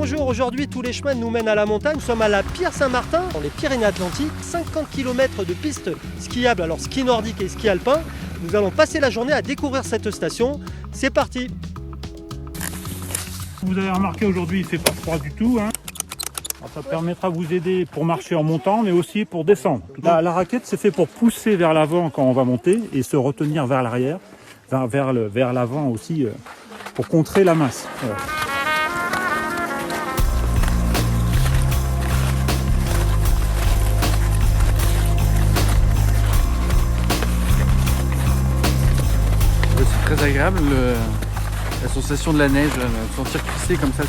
bonjour, aujourd'hui tous les chemins nous mènent à la montagne. Nous sommes à la Pierre-Saint-Martin, dans les Pyrénées-Atlantiques, 50 km de pistes skiables, alors ski nordique et ski alpin. Nous allons passer la journée à découvrir cette station. C'est parti! Vous avez remarqué aujourd'hui il ne fait pas froid du tout. Alors, ça permettra de vous aider pour marcher en montant mais aussi pour descendre. La raquette c'est fait pour pousser vers l'avant quand on va monter et se retenir vers l'arrière, vers l'avant aussi pour contrer la masse. Voilà. C'est très agréable la sensation de la neige, sentir glisser comme ça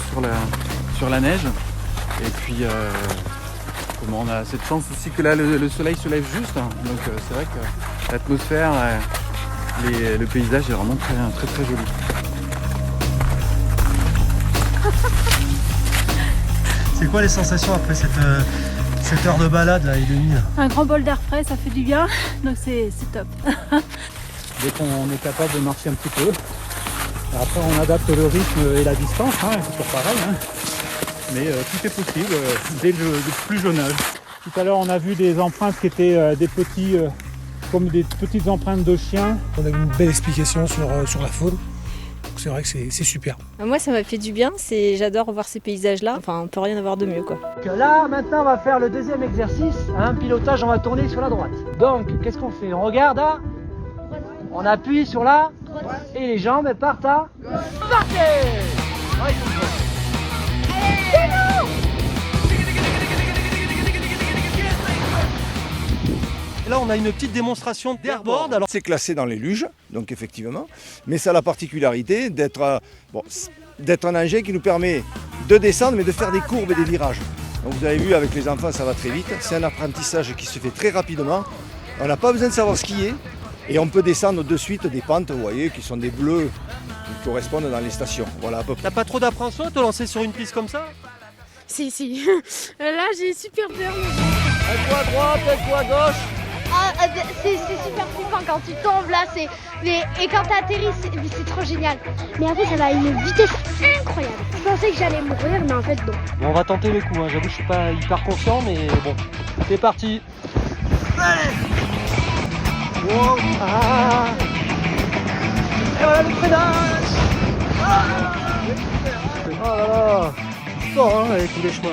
sur la neige. Et puis on a cette chance aussi que là le soleil se lève juste, donc c'est vrai que l'atmosphère, le paysage est vraiment très très joli. C'est quoi les sensations après cette heure de balade là et de nuit là? Un grand bol d'air frais, ça fait du bien, donc c'est top. Dès qu'on est capable de marcher un petit peu, et après on adapte le rythme et la distance, c'est toujours pareil. Mais tout est possible dès le plus jeune âge. Tout à l'heure on a vu des empreintes qui étaient comme des petites empreintes de chiens. On a eu une belle explication sur la faune. C'est vrai que c'est super. Moi ça m'a fait du bien, j'adore voir ces paysages-là. Enfin on peut rien avoir de mieux quoi. Là maintenant on va faire le deuxième exercice. Pilotage, on va tourner sur la droite. Donc qu'est-ce qu'on fait? On regarde à... On appuie sur la droite. Et les jambes partent à... Partez! Et là on a une petite démonstration d'airboard. Alors... C'est classé dans les luges, donc effectivement, mais ça a la particularité d'être un engin qui nous permet de descendre mais de faire des courbes et des virages. Donc vous avez vu avec les enfants ça va très vite, c'est un apprentissage qui se fait très rapidement, on n'a pas besoin de savoir skier et on peut descendre de suite des pentes, vous voyez, qui sont des bleus qui correspondent dans les stations. Voilà à peu près. T'as pas trop d'appréhension à te lancer sur une piste comme ça? Si. Là j'ai super peur. Un coup à droite, un coup à gauche. C'est super flippant quand tu tombes là, et quand t'atterris, c'est trop génial. Mais après ça va à une vitesse incroyable. Je pensais que j'allais mourir, mais en fait non. Bon, on va tenter le coup, j'avoue que je suis pas hyper confiant, mais bon, c'est parti. Allez. Wow. Et voilà le freinage. Oh là là, fort avec tous les chemins.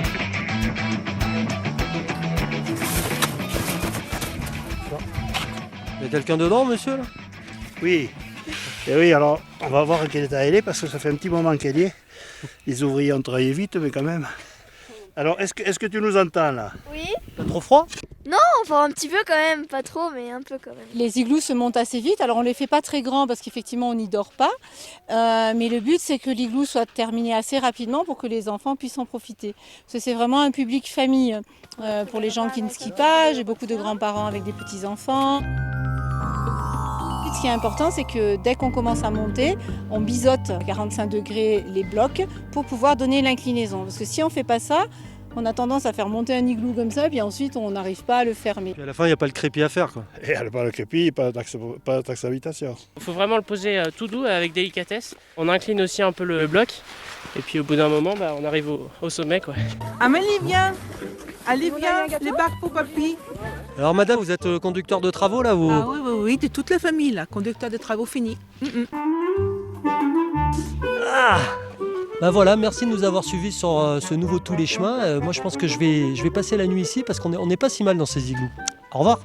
Il y a quelqu'un dedans, monsieur là? Oui. Et oui, alors on va voir à quel état elle est parce que ça fait un petit moment qu'elle y est. Les ouvriers ont travaillé vite, mais quand même. Alors, est-ce que tu nous entends là? Oui. Pas trop froid? Non, enfin un petit peu quand même, pas trop, mais un peu quand même. Les igloos se montent assez vite, alors on les fait pas très grands parce qu'effectivement on n'y dort pas. Mais le but c'est que l'igloo soit terminé assez rapidement pour que les enfants puissent en profiter. Parce que c'est vraiment un public famille pour les gens qui ne skient pas. J'ai beaucoup de grands-parents avec des petits-enfants. Ce qui est important, c'est que dès qu'on commence à monter, on biseaute à 45 degrés les blocs pour pouvoir donner l'inclinaison. Parce que si on ne fait pas ça, on a tendance à faire monter un igloo comme ça, puis ensuite on n'arrive pas à le fermer. Et à la fin, il n'y a pas le crépi à faire quoi. Et elle n'a pas le crépi, pas de taxe d'habitation. Il faut vraiment le poser tout doux, avec délicatesse. On incline aussi un peu le bloc, et puis au bout d'un moment, on arrive au sommet quoi. Amélie, viens! Allez, viens, les bacs pour papy. Alors madame, vous êtes conducteur de travaux là ou... Ah oui, de toute la famille là, conducteur de travaux fini. Bah voilà, merci de nous avoir suivis sur ce nouveau Tous les chemins. Moi je pense que je vais passer la nuit ici parce qu'on n'est pas si mal dans ces igloos. Au revoir.